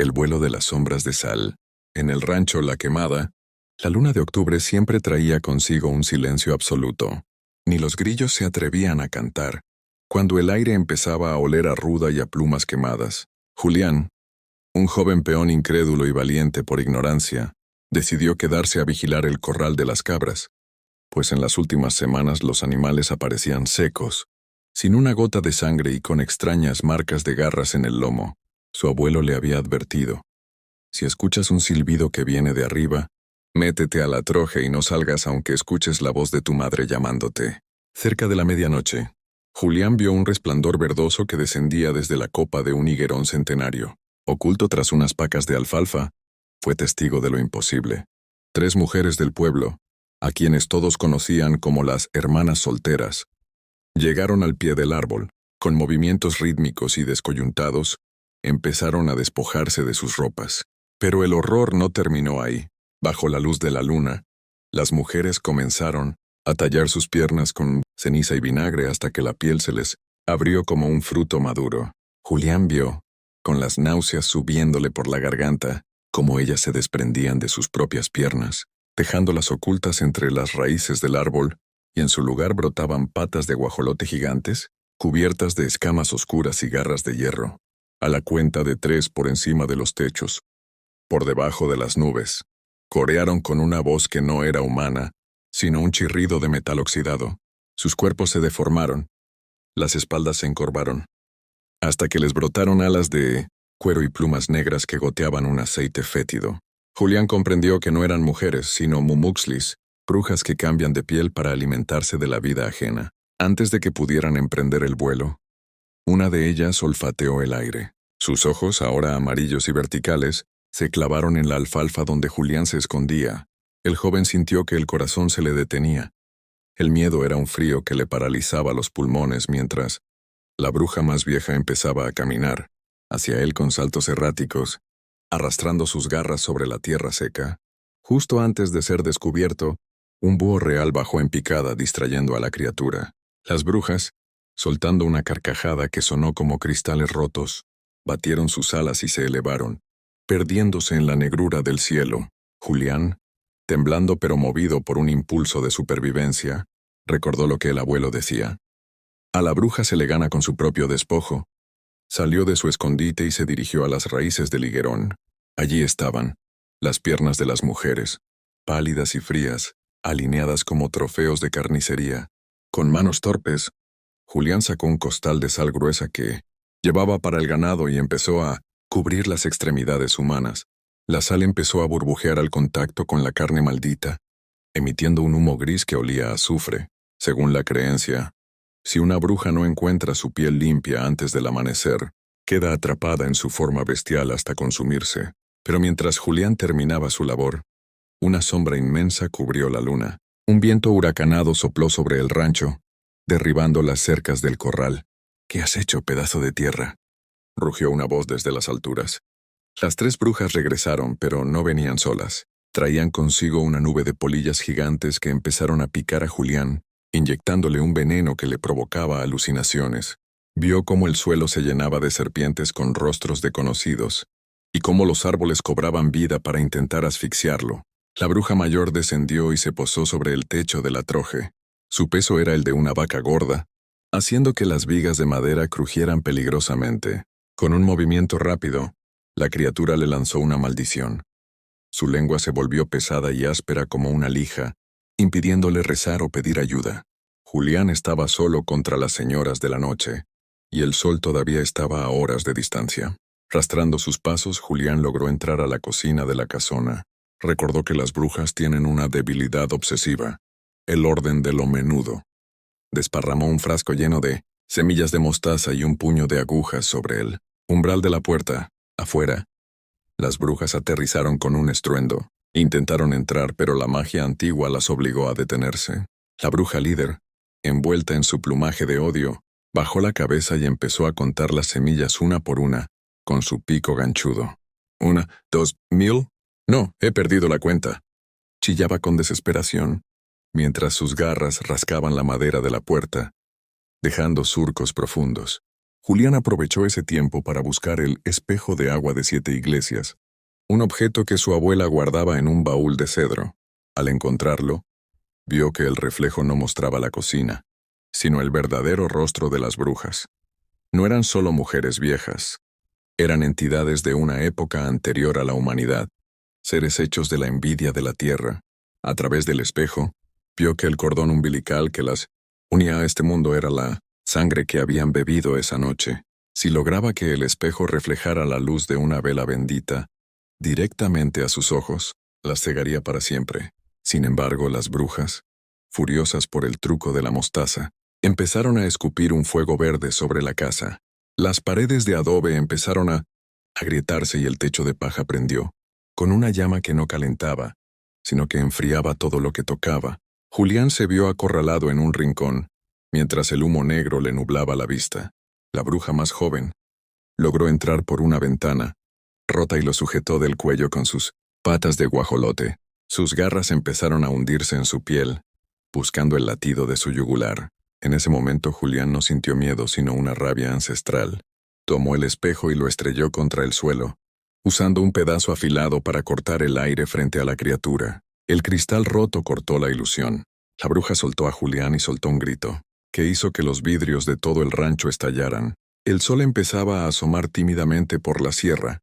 El vuelo de las sombras de sal. En el rancho La Quemada, la luna de octubre siempre traía consigo un silencio absoluto. Ni los grillos se atrevían a cantar. Cuando el aire empezaba a oler a ruda y a plumas quemadas, Julián, un joven peón incrédulo y valiente por ignorancia, decidió quedarse a vigilar el corral de las cabras, pues en las últimas semanas los animales aparecían secos, sin una gota de sangre y con extrañas marcas de garras en el lomo. Su abuelo le había advertido: si escuchas un silbido que viene de arriba, métete a la troje y no salgas aunque escuches la voz de tu madre llamándote. Cerca de la medianoche, Julián vio un resplandor verdoso que descendía desde la copa de un higuerón centenario. Oculto tras unas pacas de alfalfa, fue testigo de lo imposible. 3 mujeres del pueblo, a quienes todos conocían como las hermanas solteras, llegaron al pie del árbol. Con movimientos rítmicos y descoyuntados, empezaron a despojarse de sus ropas. Pero el horror no terminó ahí. Bajo la luz de la luna, las mujeres comenzaron a tallar sus piernas con ceniza y vinagre hasta que la piel se les abrió como un fruto maduro. Julián vio, con las náuseas subiéndole por la garganta, cómo ellas se desprendían de sus propias piernas, dejándolas ocultas entre las raíces del árbol, y en su lugar brotaban patas de guajolote gigantes, cubiertas de escamas oscuras y garras de hierro. A la cuenta de 3 por encima de los techos, por debajo de las nubes, corearon con una voz que no era humana, sino un chirrido de metal oxidado. Sus cuerpos se deformaron, las espaldas se encorvaron, hasta que les brotaron alas de cuero y plumas negras que goteaban un aceite fétido. Julián comprendió que no eran mujeres, sino mumuxlis, brujas que cambian de piel para alimentarse de la vida ajena. Antes de que pudieran emprender el vuelo, una de ellas olfateó el aire. Sus ojos, ahora amarillos y verticales, se clavaron en la alfalfa donde Julián se escondía. El joven sintió que el corazón se le detenía. El miedo era un frío que le paralizaba los pulmones mientras la bruja más vieja empezaba a caminar hacia él con saltos erráticos, arrastrando sus garras sobre la tierra seca. Justo antes de ser descubierto, un búho real bajó en picada distrayendo a la criatura. Las brujas, soltando una carcajada que sonó como cristales rotos, batieron sus alas y se elevaron, perdiéndose en la negrura del cielo. Julián, temblando pero movido por un impulso de supervivencia, recordó lo que el abuelo decía: a la bruja se le gana con su propio despojo. Salió de su escondite y se dirigió a las raíces del higuerón. Allí estaban, las piernas de las mujeres, pálidas y frías, alineadas como trofeos de carnicería. Con manos torpes, Julián sacó un costal de sal gruesa que llevaba para el ganado y empezó a cubrir las extremidades humanas. La sal empezó a burbujear al contacto con la carne maldita, emitiendo un humo gris que olía a azufre. Según la creencia, si una bruja no encuentra su piel limpia antes del amanecer, queda atrapada en su forma bestial hasta consumirse. Pero mientras Julián terminaba su labor, una sombra inmensa cubrió la luna. Un viento huracanado sopló sobre el rancho, derribando las cercas del corral. «¿Qué has hecho, pedazo de tierra?», rugió una voz desde las alturas. Las 3 brujas regresaron, pero no venían solas. Traían consigo una nube de polillas gigantes que empezaron a picar a Julián, inyectándole un veneno que le provocaba alucinaciones. Vio cómo el suelo se llenaba de serpientes con rostros desconocidos, y cómo los árboles cobraban vida para intentar asfixiarlo. La bruja mayor descendió y se posó sobre el techo de la troje. Su peso era el de una vaca gorda, haciendo que las vigas de madera crujieran peligrosamente. Con un movimiento rápido, la criatura le lanzó una maldición. Su lengua se volvió pesada y áspera como una lija, impidiéndole rezar o pedir ayuda. Julián estaba solo contra las señoras de la noche, y el sol todavía estaba a horas de distancia. Rastrando sus pasos, Julián logró entrar a la cocina de la casona. Recordó que las brujas tienen una debilidad obsesiva: el orden de lo menudo. Desparramó un frasco lleno de semillas de mostaza y un puño de agujas sobre el umbral de la puerta. Afuera, las brujas aterrizaron con un estruendo. Intentaron entrar, pero la magia antigua las obligó a detenerse. La bruja líder, envuelta en su plumaje de odio, bajó la cabeza y empezó a contar las semillas una por una, con su pico ganchudo. 1, 2, 1000. No, he perdido la cuenta. Chillaba con desesperación, mientras sus garras rascaban la madera de la puerta, dejando surcos profundos. Julián aprovechó ese tiempo para buscar el espejo de agua de 7 iglesias, un objeto que su abuela guardaba en un baúl de cedro. Al encontrarlo, vio que el reflejo no mostraba la cocina, sino el verdadero rostro de las brujas. No eran solo mujeres viejas, eran entidades de una época anterior a la humanidad, seres hechos de la envidia de la tierra. A través del espejo, vio que el cordón umbilical que las unía a este mundo era la sangre que habían bebido esa noche. Si lograba que el espejo reflejara la luz de una vela bendita directamente a sus ojos, las cegaría para siempre. Sin embargo, las brujas, furiosas por el truco de la mostaza, empezaron a escupir un fuego verde sobre la casa. Las paredes de adobe empezaron a agrietarse y el techo de paja prendió, con una llama que no calentaba, sino que enfriaba todo lo que tocaba. Julián se vio acorralado en un rincón, mientras el humo negro le nublaba la vista. La bruja más joven logró entrar por una ventana rota y lo sujetó del cuello con sus patas de guajolote. Sus garras empezaron a hundirse en su piel, buscando el latido de su yugular. En ese momento Julián no sintió miedo sino una rabia ancestral. Tomó el espejo y lo estrelló contra el suelo, usando un pedazo afilado para cortar el aire frente a la criatura. El cristal roto cortó la ilusión. La bruja soltó a Julián y soltó un grito, que hizo que los vidrios de todo el rancho estallaran. El sol empezaba a asomar tímidamente por la sierra,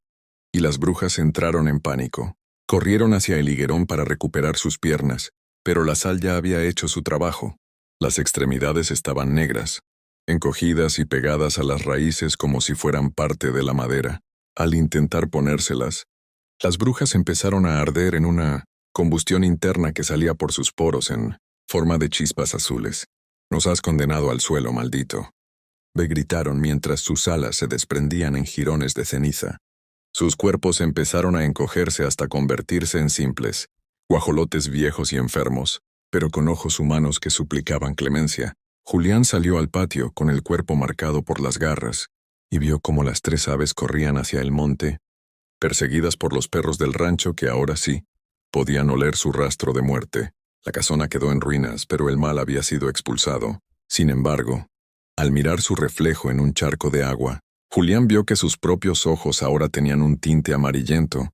y las brujas entraron en pánico. Corrieron hacia el higuerón para recuperar sus piernas, pero la sal ya había hecho su trabajo. Las extremidades estaban negras, encogidas y pegadas a las raíces como si fueran parte de la madera. Al intentar ponérselas, las brujas empezaron a arder en una combustión interna que salía por sus poros en forma de chispas azules. «Nos has condenado al suelo, maldito», gritaron mientras sus alas se desprendían en jirones de ceniza. Sus cuerpos empezaron a encogerse hasta convertirse en simples guajolotes viejos y enfermos, pero con ojos humanos que suplicaban clemencia. Julián salió al patio con el cuerpo marcado por las garras y vio cómo las 3 aves corrían hacia el monte, perseguidas por los perros del rancho que ahora sí podían oler su rastro de muerte. La casona quedó en ruinas, pero el mal había sido expulsado. Sin embargo, al mirar su reflejo en un charco de agua, Julián vio que sus propios ojos ahora tenían un tinte amarillento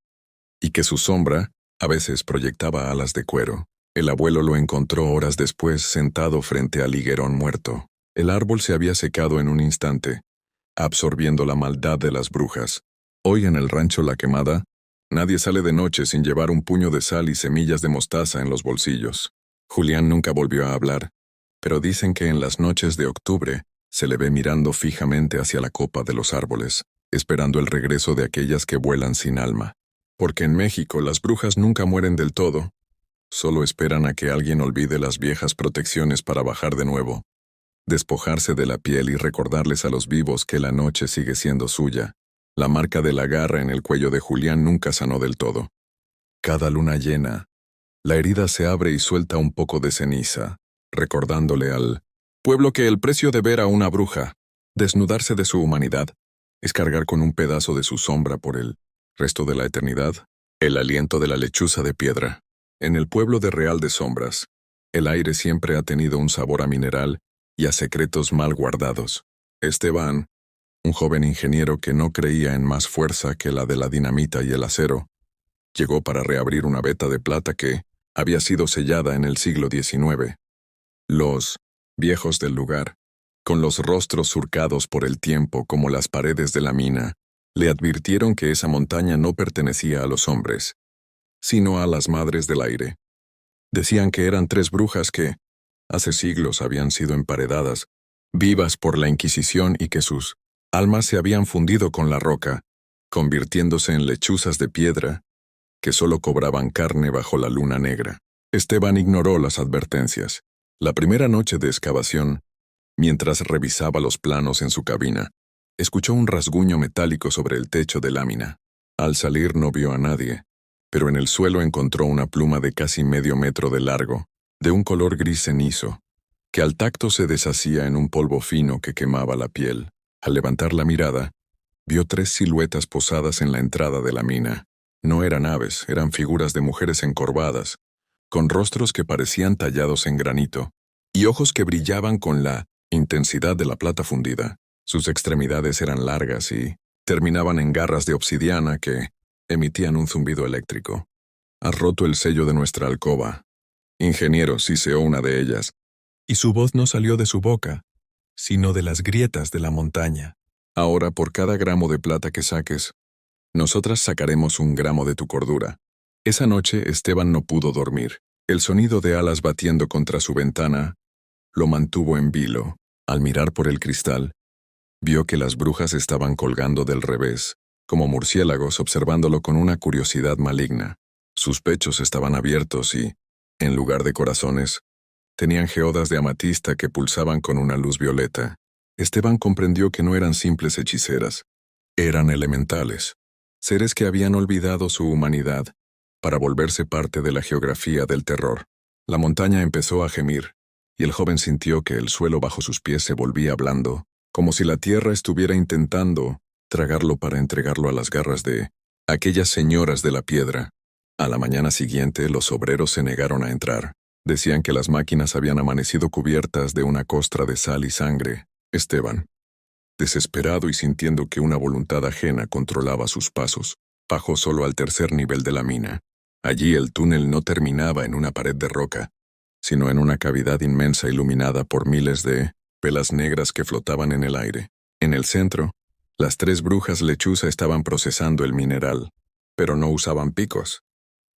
y que su sombra a veces proyectaba alas de cuero. El abuelo lo encontró horas después sentado frente al higuerón muerto. El árbol se había secado en un instante, absorbiendo la maldad de las brujas. Hoy en el rancho La Quemada, nadie sale de noche sin llevar un puño de sal y semillas de mostaza en los bolsillos. Julián nunca volvió a hablar, pero dicen que en las noches de octubre se le ve mirando fijamente hacia la copa de los árboles, esperando el regreso de aquellas que vuelan sin alma. Porque en México las brujas nunca mueren del todo, solo esperan a que alguien olvide las viejas protecciones para bajar de nuevo, despojarse de la piel y recordarles a los vivos que la noche sigue siendo suya. La marca de la garra en el cuello de Julián nunca sanó del todo. Cada luna llena, la herida se abre y suelta un poco de ceniza, recordándole al pueblo que el precio de ver a una bruja desnudarse de su humanidad es cargar con un pedazo de su sombra por el resto de la eternidad. El aliento de la lechuza de piedra. En el pueblo de Real de Sombras, el aire siempre ha tenido un sabor a mineral y a secretos mal guardados. Esteban, un joven ingeniero que no creía en más fuerza que la de la dinamita y el acero, llegó para reabrir una veta de plata que había sido sellada en el siglo XIX. Los viejos del lugar, con los rostros surcados por el tiempo como las paredes de la mina, le advirtieron que esa montaña no pertenecía a los hombres, sino a las madres del aire. Decían que eran 3 brujas que, hace siglos, habían sido emparedadas, vivas por la Inquisición y que sus almas se habían fundido con la roca, convirtiéndose en lechuzas de piedra que solo cobraban carne bajo la luna negra. Esteban ignoró las advertencias. La primera noche de excavación, mientras revisaba los planos en su cabina, escuchó un rasguño metálico sobre el techo de lámina. Al salir no vio a nadie, pero en el suelo encontró una pluma de casi medio metro de largo, de un color gris cenizo, que al tacto se deshacía en un polvo fino que quemaba la piel. Al levantar la mirada, vio 3 siluetas posadas en la entrada de la mina. No eran aves, eran figuras de mujeres encorvadas, con rostros que parecían tallados en granito, y ojos que brillaban con la intensidad de la plata fundida. Sus extremidades eran largas y terminaban en garras de obsidiana que emitían un zumbido eléctrico. «Has roto el sello de nuestra alcoba». «Ingeniero», siseó una de ellas, y su voz no salió de su boca, sino de las grietas de la montaña. «Ahora, por cada gramo de plata que saques, nosotras sacaremos un gramo de tu cordura». Esa noche Esteban no pudo dormir. El sonido de alas batiendo contra su ventana lo mantuvo en vilo. Al mirar por el cristal, vio que las brujas estaban colgando del revés, como murciélagos observándolo con una curiosidad maligna. Sus pechos estaban abiertos y, en lugar de corazones, tenían geodas de amatista que pulsaban con una luz violeta. Esteban comprendió que no eran simples hechiceras, eran elementales, seres que habían olvidado su humanidad para volverse parte de la geografía del terror. La montaña empezó a gemir, y el joven sintió que el suelo bajo sus pies se volvía blando, como si la tierra estuviera intentando tragarlo para entregarlo a las garras de aquellas señoras de la piedra. A la mañana siguiente, los obreros se negaron a entrar. Decían que las máquinas habían amanecido cubiertas de una costra de sal y sangre. Esteban, desesperado y sintiendo que una voluntad ajena controlaba sus pasos, bajó solo al tercer nivel de la mina. Allí el túnel no terminaba en una pared de roca, sino en una cavidad inmensa iluminada por miles de velas negras que flotaban en el aire. En el centro, las 3 brujas lechuza estaban procesando el mineral, pero no usaban picos.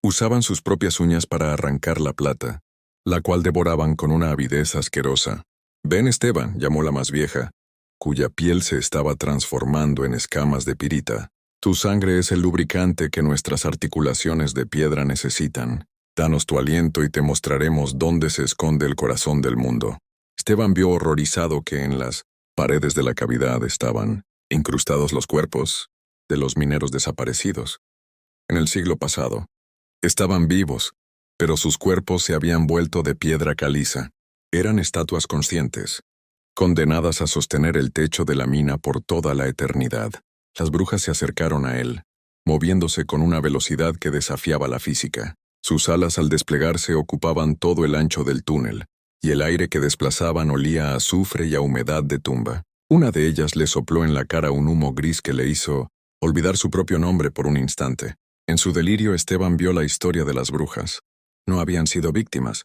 Usaban sus propias uñas para arrancar la plata, la cual devoraban con una avidez asquerosa. «Ven, Esteban», llamó la más vieja, cuya piel se estaba transformando en escamas de pirita. «Tu sangre es el lubricante que nuestras articulaciones de piedra necesitan. Danos tu aliento y te mostraremos dónde se esconde el corazón del mundo». Esteban vio horrorizado que en las paredes de la cavidad estaban incrustados los cuerpos de los mineros desaparecidos. En el siglo pasado, estaban vivos, pero sus cuerpos se habían vuelto de piedra caliza. Eran estatuas conscientes, condenadas a sostener el techo de la mina por toda la eternidad. Las brujas se acercaron a él, moviéndose con una velocidad que desafiaba la física. Sus alas al desplegarse ocupaban todo el ancho del túnel, y el aire que desplazaban olía a azufre y a humedad de tumba. Una de ellas le sopló en la cara un humo gris que le hizo olvidar su propio nombre por un instante. En su delirio Esteban vio la historia de las brujas. No habían sido víctimas,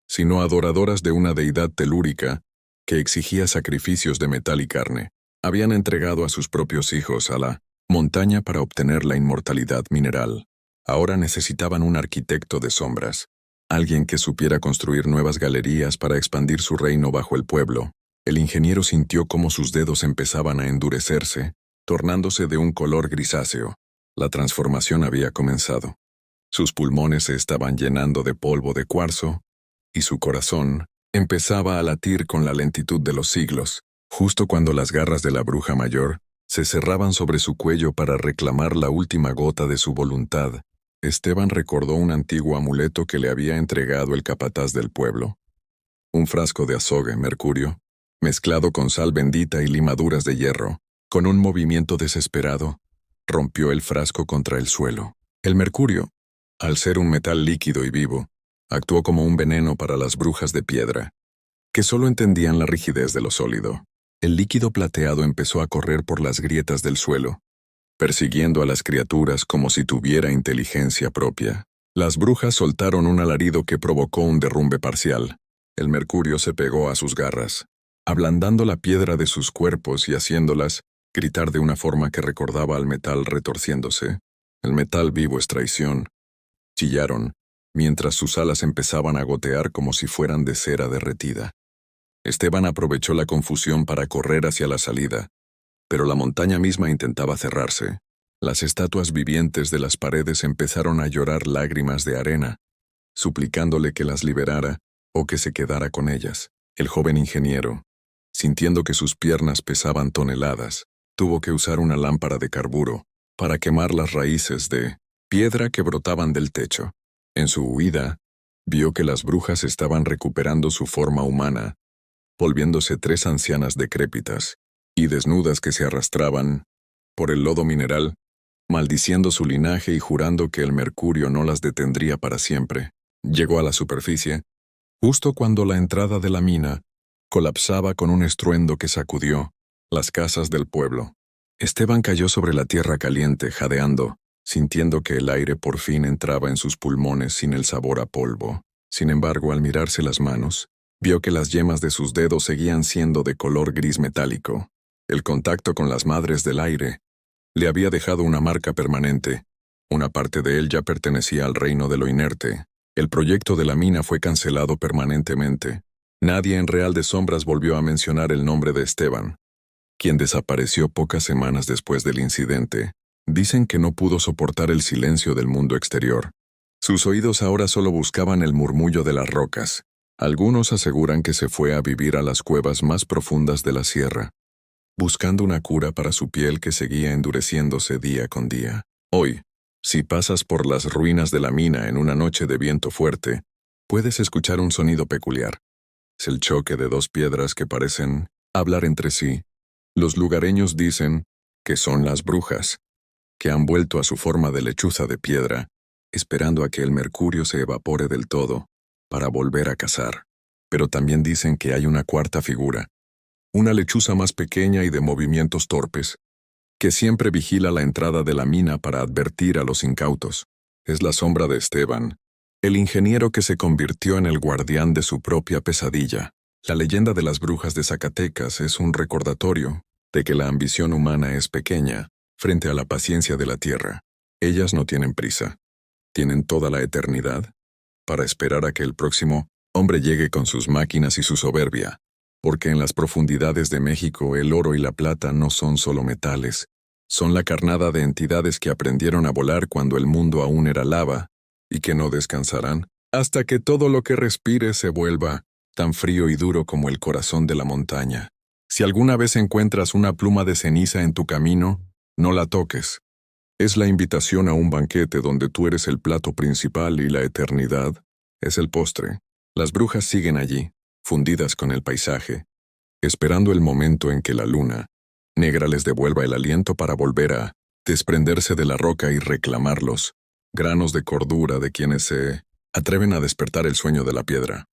sino adoradoras de una deidad telúrica que exigía sacrificios de metal y carne. Habían entregado a sus propios hijos a la montaña para obtener la inmortalidad mineral. Ahora necesitaban un arquitecto de sombras, alguien que supiera construir nuevas galerías para expandir su reino bajo el pueblo. El ingeniero sintió cómo sus dedos empezaban a endurecerse, tornándose de un color grisáceo. La transformación había comenzado. Sus pulmones se estaban llenando de polvo de cuarzo, y su corazón empezaba a latir con la lentitud de los siglos. Justo cuando las garras de la bruja mayor se cerraban sobre su cuello para reclamar la última gota de su voluntad, Esteban recordó un antiguo amuleto que le había entregado el capataz del pueblo. Un frasco de azogue, mercurio, mezclado con sal bendita y limaduras de hierro. Con un movimiento desesperado, rompió el frasco contra el suelo. El mercurio, al ser un metal líquido y vivo, actuó como un veneno para las brujas de piedra, que solo entendían la rigidez de lo sólido. El líquido plateado empezó a correr por las grietas del suelo, persiguiendo a las criaturas como si tuviera inteligencia propia. Las brujas soltaron un alarido que provocó un derrumbe parcial. El mercurio se pegó a sus garras, ablandando la piedra de sus cuerpos y haciéndolas gritar de una forma que recordaba al metal retorciéndose. El metal vivo es traición. Chillaron, mientras sus alas empezaban a gotear como si fueran de cera derretida. Esteban aprovechó la confusión para correr hacia la salida, pero la montaña misma intentaba cerrarse. Las estatuas vivientes de las paredes empezaron a llorar lágrimas de arena, suplicándole que las liberara o que se quedara con ellas. El joven ingeniero, sintiendo que sus piernas pesaban toneladas, tuvo que usar una lámpara de carburo para quemar las raíces de piedra que brotaban del techo. En su huida, vio que las brujas estaban recuperando su forma humana, volviéndose 3 ancianas decrépitas y desnudas que se arrastraban por el lodo mineral, maldiciendo su linaje y jurando que el mercurio no las detendría para siempre. Llegó a la superficie, justo cuando la entrada de la mina colapsaba con un estruendo que sacudió las casas del pueblo. Esteban cayó sobre la tierra caliente, jadeando, sintiendo que el aire por fin entraba en sus pulmones sin el sabor a polvo. Sin embargo, al mirarse las manos, vio que las yemas de sus dedos seguían siendo de color gris metálico. El contacto con las madres del aire le había dejado una marca permanente. Una parte de él ya pertenecía al reino de lo inerte. El proyecto de la mina fue cancelado permanentemente. Nadie en Real de Sombras volvió a mencionar el nombre de Esteban, quien desapareció pocas semanas después del incidente. Dicen que no pudo soportar el silencio del mundo exterior. Sus oídos ahora solo buscaban el murmullo de las rocas. Algunos aseguran que se fue a vivir a las cuevas más profundas de la sierra, buscando una cura para su piel que seguía endureciéndose día con día. Hoy, si pasas por las ruinas de la mina en una noche de viento fuerte, puedes escuchar un sonido peculiar. Es el choque de dos piedras que parecen hablar entre sí. Los lugareños dicen que son las brujas, que han vuelto a su forma de lechuza de piedra, esperando a que el mercurio se evapore del todo, para volver a cazar. Pero también dicen que hay una cuarta figura, una lechuza más pequeña y de movimientos torpes, que siempre vigila la entrada de la mina para advertir a los incautos. Es la sombra de Esteban, el ingeniero que se convirtió en el guardián de su propia pesadilla. La leyenda de las brujas de Zacatecas es un recordatorio de que la ambición humana es pequeña frente a la paciencia de la tierra. Ellas no tienen prisa. Tienen toda la eternidad para esperar a que el próximo hombre llegue con sus máquinas y su soberbia, porque en las profundidades de México el oro y la plata no son solo metales, son la carnada de entidades que aprendieron a volar cuando el mundo aún era lava, y que no descansarán hasta que todo lo que respire se vuelva tan frío y duro como el corazón de la montaña. Si alguna vez encuentras una pluma de ceniza en tu camino, no la toques. Es la invitación a un banquete donde tú eres el plato principal y la eternidad es el postre. Las brujas siguen allí, fundidas con el paisaje, esperando el momento en que la luna negra les devuelva el aliento para volver a desprenderse de la roca y reclamar los granos de cordura de quienes se atreven a despertar el sueño de la piedra.